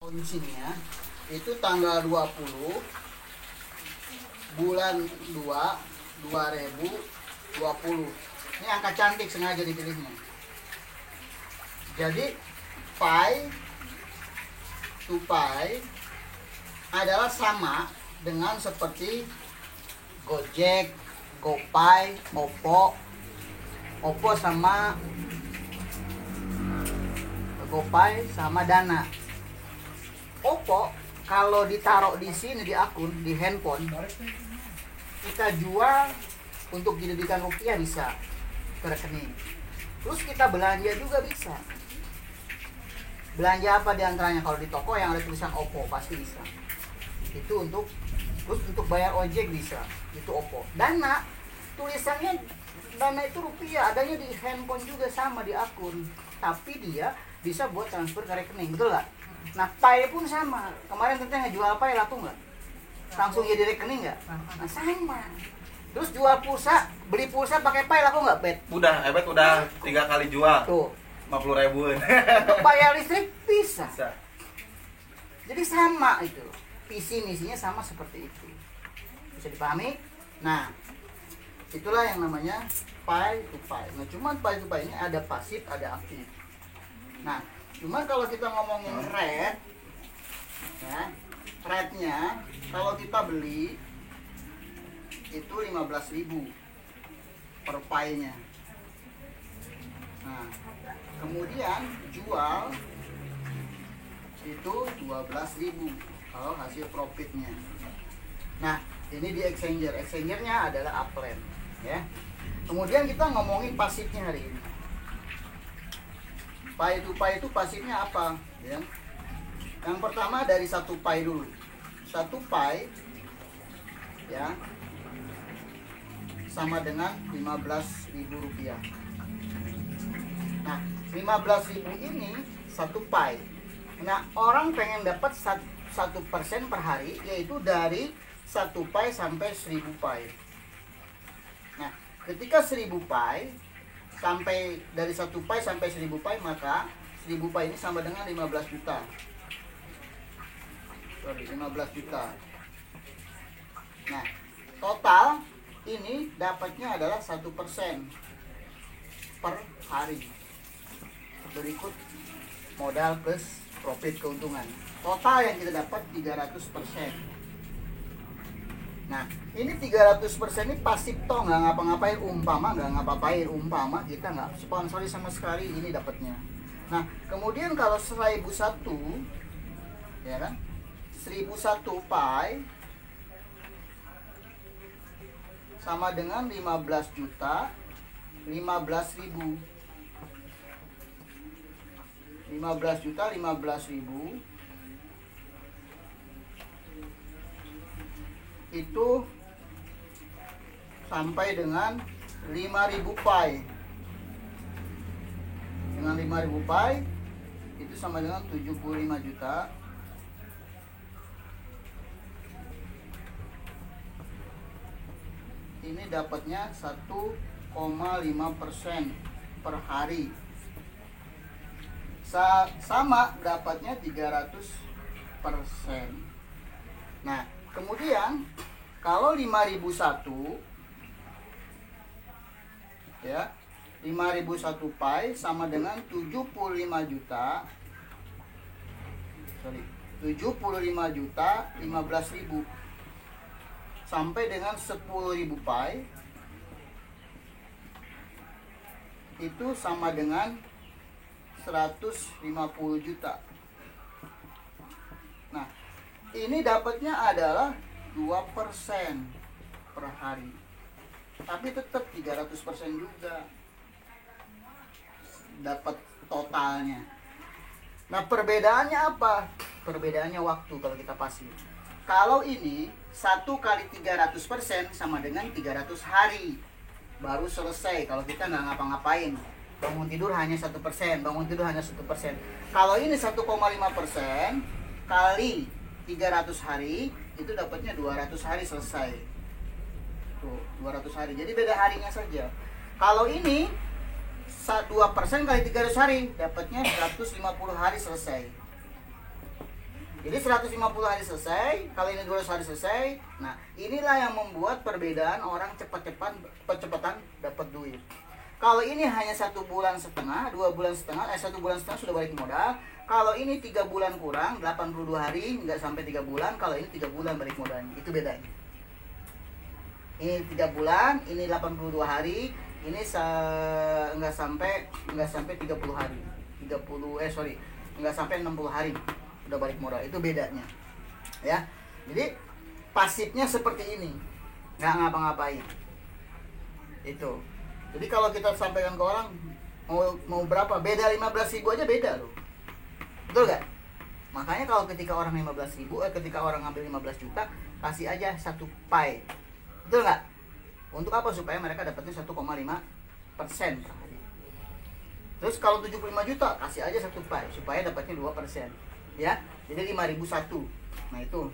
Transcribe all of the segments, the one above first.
Kondisinya itu tanggal 20 bulan 2 2020. Ini angka cantik sengaja dipilihnya. Jadi pi to pi adalah sama dengan seperti Gojek, GoPay, Oppo sama GoPay sama Dana. Oppo kalau ditaruh di sini di akun di handphone kita jual untuk dijadikan rupiah bisa ke rekening. Terus kita belanja juga bisa. Belanja apa diantaranya? Kalau di toko yang ada tulisan Oppo pasti bisa. Itu terus untuk bayar ojek bisa. Itu Oppo. Dana tulisannya Dana itu rupiah, adanya di handphone juga sama di akun. Tapi dia bisa buat transfer ke rekening, betul nggak? Nah, Pi pun sama. Kemarin tentang ngejual Pi laku nggak? Langsung jadi rekening nggak? Nah, sama. Terus jual pulsa, beli pulsa pakai Pi laku nggak, Bet? Udah, Bet udah 3 kali jual. Tuh. 50.000-an. Untuk bayar listrik bisa. Bisa. Jadi sama itu. Visi misinya sama seperti itu. Bisa dipahami? Nah, itulah yang namanya Pi to Pi. Nah, cuman Pi to Pi ini ada pasif, ada aktif. Nah, cuman kalau kita ngomongin rate, ya, rate-nya kalau kita beli itu 15.000 per pi-nya. Nah, kemudian jual itu 12.000 kalau hasil profitnya. Nah, ini di exchanger. Exchangernya adalah Upland, ya. Kemudian kita ngomongin pasifnya hari ini. Pi to pi itu pasifnya apa? Ya. Yang pertama dari 1 pi dulu. 1 pi ya sama dengan 15.000 rupiah. Nah, 15.000 ini 1 pi. Nah, orang pengen dapat 1% per hari, yaitu dari 1 pi sampai 1000 pi. Nah, ketika 1000 pi sampai dari 1 pi sampai 1000 pi, maka 1000 pi ini sama dengan 15 juta. Sorry, 15 juta. Nah, total ini dapatnya adalah 1% per hari. Berikut modal plus profit keuntungan. Total yang kita dapat 300%. Nah, ini 300% ini pasif toh, nggak ngapa-ngapain, umpama kita nggak sponsori sama sekali, ini dapatnya. Nah, kemudian kalau 1001 ya kan, 1001 pi sama dengan 15 juta 15.000. 15 juta 15.000 itu sampai dengan 5.000 pi. Dengan 5.000 pi itu sama dengan 75 juta. Ini dapatnya 1,5% per hari. Sama dapatnya 300%. Nah, kemudian kalau 5.001 ya, 5.001 pi sama dengan 75 juta. 75 juta 15.000 sampai dengan 10.000 pi itu sama dengan 150 juta. Nah, ini dapatnya adalah 2% per hari. Tapi tetap 300% juga dapat totalnya. Nah, perbedaannya apa? Perbedaannya waktu kalau kita pasif. Kalau ini 1 kali 300% sama dengan 300 hari baru selesai kalau kita nggak ngapa-ngapain. Bangun tidur hanya 1%, bangun tidur hanya 1%. Kalau ini 1,5% kali 300 hari itu dapatnya 200 hari selesai. Tuh, 200 hari. Jadi beda harinya saja. Kalau ini 2% kali 300 hari dapatnya 150 hari selesai. Jadi 150 hari selesai, kalau ini 200 hari selesai. Nah, inilah yang membuat perbedaan orang cepat-cepatan dapat duit. Kalau ini hanya 1 bulan setengah, 2 bulan setengah, 1 bulan setengah sudah balik modal. Kalau ini 3 bulan kurang, 82 hari, nggak sampai 3 bulan. Kalau ini 3 bulan balik modalnya, itu bedanya. Ini 3 bulan, ini 82 hari, ini nggak sampai 30 hari. Nggak sampai 60 hari udah balik modal, itu bedanya. Ya. Jadi pasifnya seperti ini, nggak ngapa-ngapain. Itu. Jadi kalau kita sampaikan ke orang mau berapa, beda 15.000 aja beda loh, betul gak? Makanya kalau ketika orang 15.000, ketika orang ngambil 15 juta, kasih aja 1 pie, betul gak? Untuk apa? Supaya mereka dapatnya 1,5% per hari. Terus kalau 75 juta, kasih aja 1 pie, supaya dapatnya 2%, ya. Jadi 5.001. Nah itu,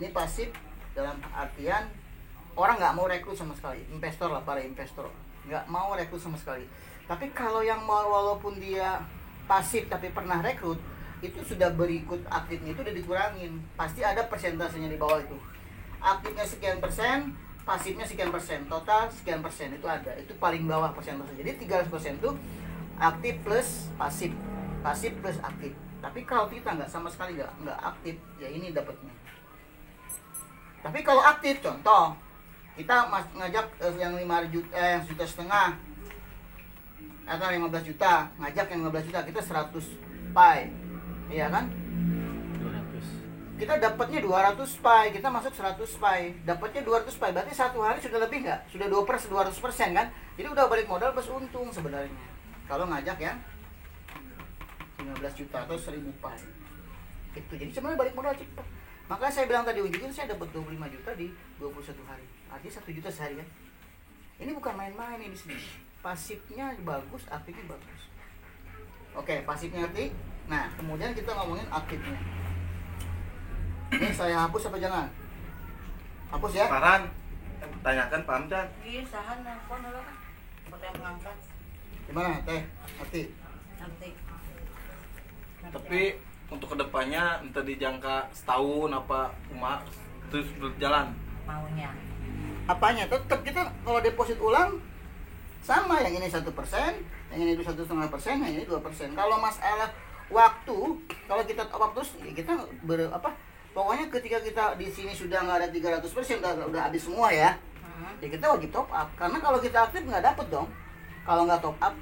ini pasif dalam artian orang nggak mau rekrut sama sekali, investor lah, para investor nggak mau rekrut sama sekali. Tapi kalau yang walaupun dia pasif tapi pernah rekrut, itu sudah berikut aktifnya itu udah dikurangin, pasti ada persentasenya di bawah itu. Aktifnya sekian persen, pasifnya sekian persen, total sekian persen, itu ada, itu paling bawah persentase. Jadi 300% itu aktif plus pasif, pasif plus aktif. Tapi kalau kita nggak sama sekali nggak aktif, ya ini dapatnya. Tapi kalau aktif, contoh kita ngajak yang 5 juta, yang 1,5 juta atau 15 juta, ngajak yang 15 juta, kita 100 pie, iya kan? 200. Kita dapatnya 200 pie, kita masuk 100 pie, dapatnya 200 pie, berarti 1 hari sudah lebih nggak? Sudah 200% kan? Jadi udah balik modal plus untung sebenarnya. Kalau ngajak yang 15 juta atau 1.000 pie, itu jadi sebenarnya balik modal cepat. Makanya saya bilang tadi ujungnya saya dapat 25 juta di 21 hari. Artinya 1 juta sehari kan. Ini bukan main-main ini bisnis. Pasifnya bagus, aktifnya bagus. Oke, pasifnya ngerti. Nah, kemudian kita ngomongin aktifnya. Ini saya hapus apa jangan? Hapus ya? Paran, tanyakan Pak Amjan. Iya, sahan nelfon dulu kan. Foto yang mengangkat. Gimana Teh? Ngerti? Nanti. Tapi untuk kedepannya entah dijangka setahun apa cuma terus berjalan Maunya. Apanya? Tetap kita kalau deposit ulang sama, yang ini 1%, yang ini 1,5%, yang ini 2%. Kalau masalah waktu, kalau kita top up terus, ya kita pokoknya ketika kita di sini sudah nggak ada 300%, udah habis semua ya. Ya kita wajib top up, karena kalau kita aktif nggak dapet dong kalau nggak top up.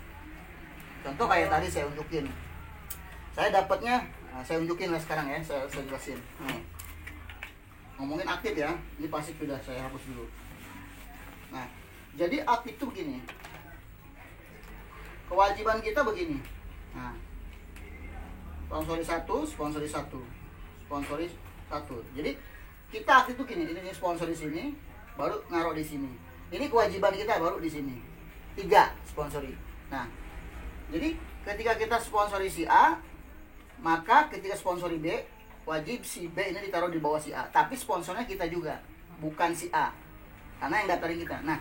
Contoh kayak tadi saya unjukin, saya dapatnya, saya unjukin lah sekarang ya, saya jelasin. Ngomongin aktif ya, ini pasif sudah saya hapus dulu. Nah, jadi aktif itu begini, kewajiban kita begini. Nah, sponsori satu. Jadi kita aktif itu gini, ini sponsor di sini, baru naruh di sini. Ini kewajiban kita baru di sini. 3 sponsori. Nah, jadi ketika kita sponsori si A, maka ketika sponsori B, wajib si B ini ditaruh di bawah si A. Tapi sponsornya kita juga, bukan si A, karena yang daftarin kita. Nah,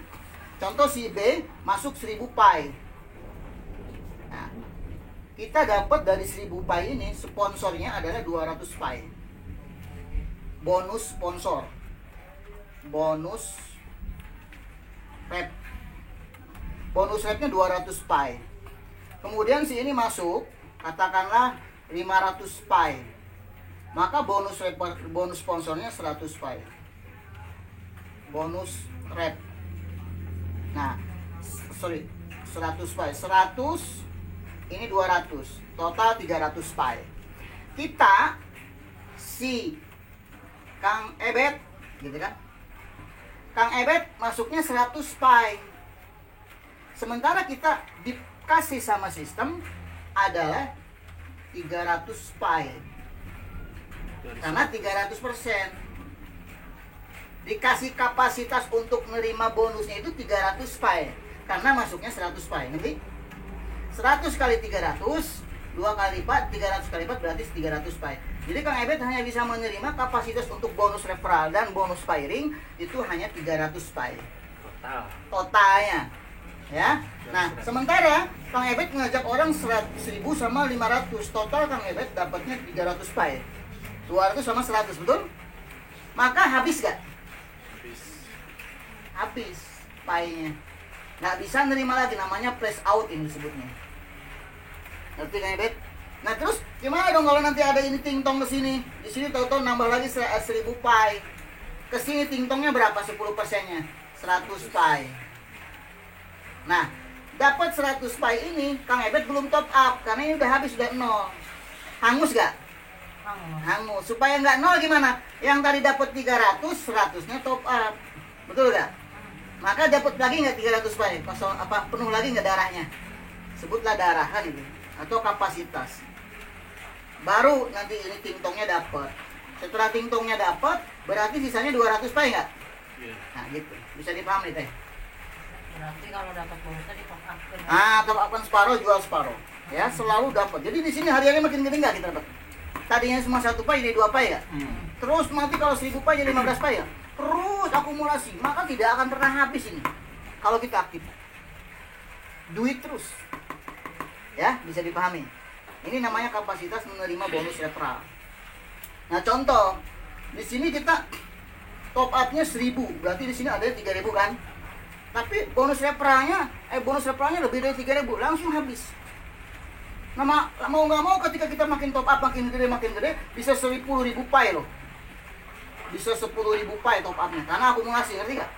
contoh si B masuk 1.000 pie. Nah, kita dapat dari 1.000 pie ini, sponsornya adalah 200 pie. Bonus sponsor, bonus rep, bonus repnya 200 pie. Kemudian si ini masuk, katakanlah 500 pie, maka bonus sponsornya 100 pie, bonus rep. Nah, 100 pie, 100 ini 200, total 300 pie. Kita si Kang Ebet, gitu kan? Kang Ebet masuknya 100 pie. Sementara kita dikasih sama sistem adalah 300 pie. Karena 300%. Dikasih kapasitas untuk menerima bonusnya itu 300 pie. Karena masuknya 100 pie. Nanti 100 kali 300, 2 kali lipat, 300 kali lipat berarti 300 pie. Jadi Kang Ebet hanya bisa menerima kapasitas untuk bonus referral dan bonus piring itu hanya 300 pie. Totalnya. Ya. Nah, sementara Kang Ebet ngajak orang 1.000 sama 500, total Kang Ebet dapatnya 300 pie. 200 sama 100, betul? Maka habis gak? Habis. Habis pie-nya. Nggak bisa nerima lagi, namanya press out ini disebutnya. Ngerti kan, Bet? Nah, terus gimana dong kalau nanti ada ini tingtong ke sini? Di sini tahu-tahu nambah lagi 1000 pie. Ke sini tingtongnya berapa 10%-nya? 100 pie. Nah, dapat 100 pie ini, Kang Ebet belum top up karena ini udah habis, udah 0. Hangus gak? Hangus. Supaya nggak 0 gimana? Yang tadi dapat 300, 100-nya top up. Betul gak? Maka dapat lagi nggak 300 pie? Kosong apa penuh lagi nggak darahnya? Sebutlah darah kan itu atau kapasitas. Baru nanti ini tingtongnya dapat. Setelah tingtongnya dapat, berarti sisanya 200 pie nggak? Iya. Nah gitu. Bisa dipahami teh. Berarti kalau dapat bonusnya di top up. Top up kan separuh, jual separuh. Ya, selalu dapat. Jadi di sini hariannya makin gede nggak kita dapat? Tadinya cuma 1 pie jadi 2 pie ya? Terus nanti kalau 1000 pie jadi 15 pie ya? Terus akumulasi, maka tidak akan pernah habis ini kalau kita aktif. Duit terus. Ya, bisa dipahami. Ini namanya kapasitas menerima bonus referral. Nah, contoh di sini kita top up-nya 1000, berarti di sini ada 3000 kan? Tapi bonus referralnya lebih dari 3000, langsung habis. Nah, mau nggak mau ketika kita makin top up makin gede bisa 10.000 pie loh. Bisa 10.000 pie top up-nya karena akumulasi, ngerti gak?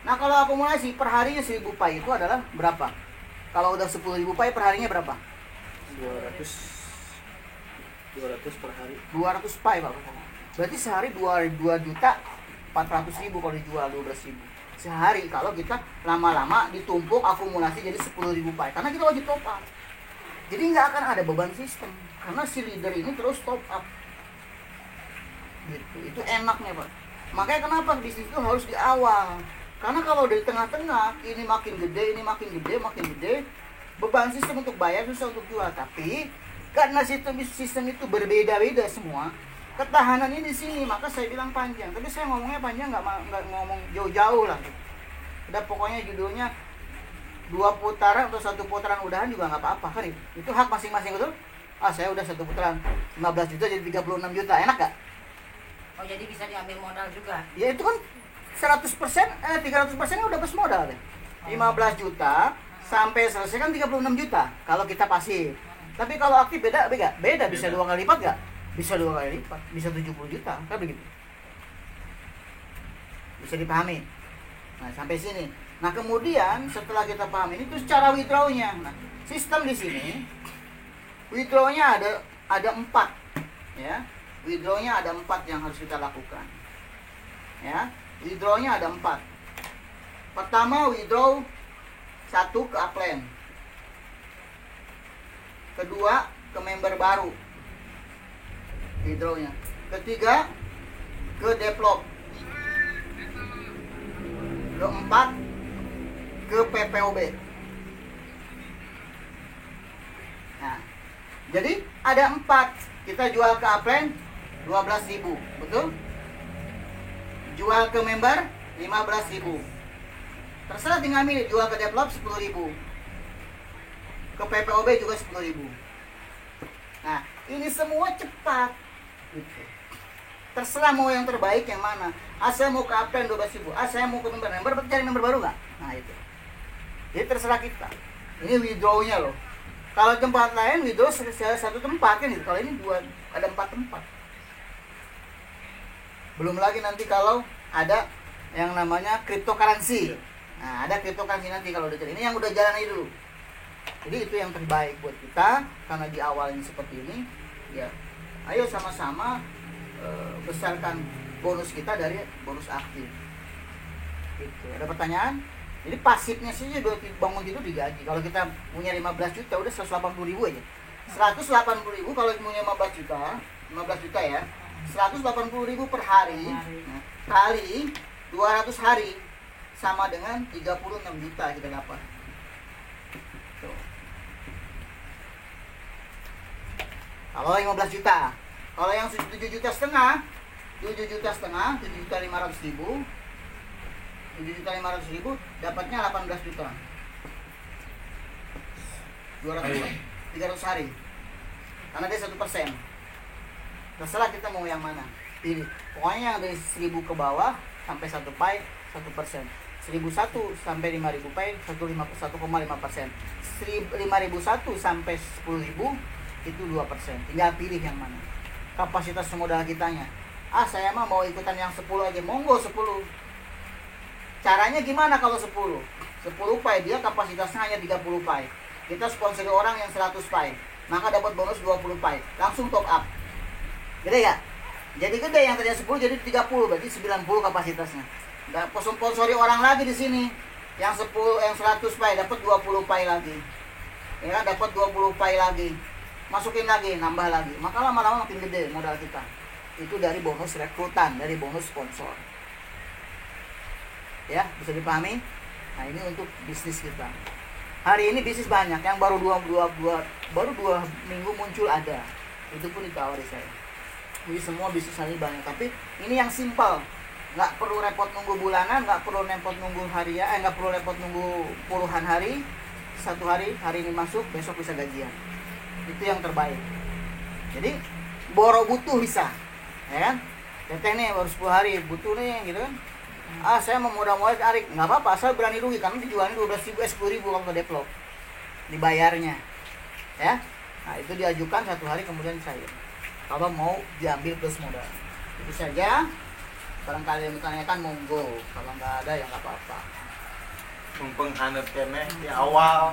Nah, kalau akumulasi per harinya 1000 pie itu adalah berapa? Kalau udah 10.000 pie per harinya berapa? 200 per hari. 200 pie, Pak. Berarti sehari 2.400.000 kalau dijual 12.000 sehari kalau kita lama-lama ditumpuk akumulasi jadi 10.000 pie karena kita wajib top up. Jadi nggak akan ada beban sistem karena si leader ini terus top up. Gitu. Itu enaknya, Pak. Makanya kenapa bisnis itu harus di awal. Karena kalau dari tengah-tengah ini makin gede, beban sistem untuk bayar susah untuk jual. Tapi karena sistem itu berbeda-beda semua, ketahanannya di sini, maka saya bilang panjang. Tapi saya ngomongnya panjang, nggak ngomong jauh-jauh lah. Udah pokoknya judulnya 2 putaran atau 1 putaran udahan juga nggak apa-apa kan itu hak masing-masing, betul? Saya udah 1 putaran 15 juta jadi 36 juta, enak gak? Oh, jadi bisa diambil modal juga? Ya itu kan 300% udah pas modal deh. 15 juta sampai selesai kan 36 juta kalau kita pasif. Tapi kalau aktif beda bisa 2 kali lipat gak? Bisa 2 kali lipat, bisa 70 juta, kan begitu. Bisa dipahami. Nah, sampai sini. Nah, kemudian setelah kita paham ini terus cara withdrawnya. Nah, sistem di sini withdrawnya ada 4 ya. Withdrawnya ada 4 yang harus kita lakukan. Ya, withdrawnya ada 4. Pertama, withdraw 1 ke upline. Kedua, ke member baru. Withdrawnya. Ketiga, ke develop. Keempat, ke PPOB. Nah, jadi ada 4. Kita jual ke upline 12.000, betul? Jual ke member 15.000. Terserah tinggal milih, jual ke develop 10.000. Ke PPOB juga 10.000. Nah, ini semua cepat. Gitu. Terserah mau yang terbaik yang mana. Saya mau ke upline 12.000. Saya mau ke member cari member baru nggak? Nah, itu. Jadi terserah kita. Ini withdrawnya loh. Kalau tempat lain withdraw 1 tempat kan gitu. Kalau ini ada 4 tempat. Belum lagi nanti kalau ada yang namanya cryptocurrency. Nah, ada cryptocurrency nanti kalau udah jadi. Ini yang udah jalan aja dulu. Jadi itu yang terbaik buat kita karena di awalnya seperti ini. Ya, ayo sama-sama besarkan bonus kita dari bonus aktif. Gitu. Ada pertanyaan? Jadi pasifnya sih bangun tidur digaji. Kalau kita punya 15 juta udah 180.000 aja. 180.000 kalau punya 15 juta ya. 180.000 per hari. Nah, kali 200 hari sama dengan 36 juta kita dapat. Tuh. Kalau 15 juta. Kalau yang 7,5 juta, 7.500.000 dapatnya 18 juta. 300 hari. Karena dia 1%. Terserah kita mau yang mana, pilih. Pokoknya yang dari 1000 ke bawah sampai 1 pi 1%. 1001 sampai 5000 pi 1,5%. 5001 sampai 10.000 itu 2%. Tinggal pilih yang mana. Kapasitas modal kitanya. Saya mah mau ikutan yang 10 aja, monggo 10. Caranya gimana kalau 10? 10 pi dia kapasitasnya hanya 30 pi. Kita sponsori orang yang 100 pi, maka dapat bonus 20 pi. Langsung top up. Gede ya? Jadi gede, yang tadinya 10 jadi 30, berarti 90 kapasitasnya. Dan sponsori orang lagi di sini. Yang 10 yang 100 pi dapat 20 pi lagi. Ya, dapat 20 pi lagi. Masukin lagi, nambah lagi. Maka lama-lama makin gede modal kita. Itu dari bonus rekrutan, dari bonus sponsor. Ya, bisa dipahami? Nah, ini untuk bisnis kita. Hari ini bisnis banyak, yang baru dua minggu muncul ada. Itu pun ditawari saya. Jadi semua bisnis hari ini banyak, tapi ini yang simpel. Nggak perlu repot nunggu bulanan, nggak perlu repot nunggu harian, nggak perlu repot nunggu puluhan hari. Satu hari ini masuk, besok bisa gajian. Itu yang terbaik. Jadi boro butuh bisa, ya kan? Teteh nih baru 10 hari butuh nih, gitu kan? Saya mau modal-modal tarik, nggak apa-apa, asal berani rugi, karena dijualnya 12.000, 10.000 kalau ke develop, dibayarnya, ya. Nah itu diajukan 1 hari kemudian cair. Kalau mau diambil plus modal, itu saja. Barangkali yang ditanyakan monggo, kalau nggak ada ya nggak apa-apa. Mumpung hangat kene di awal.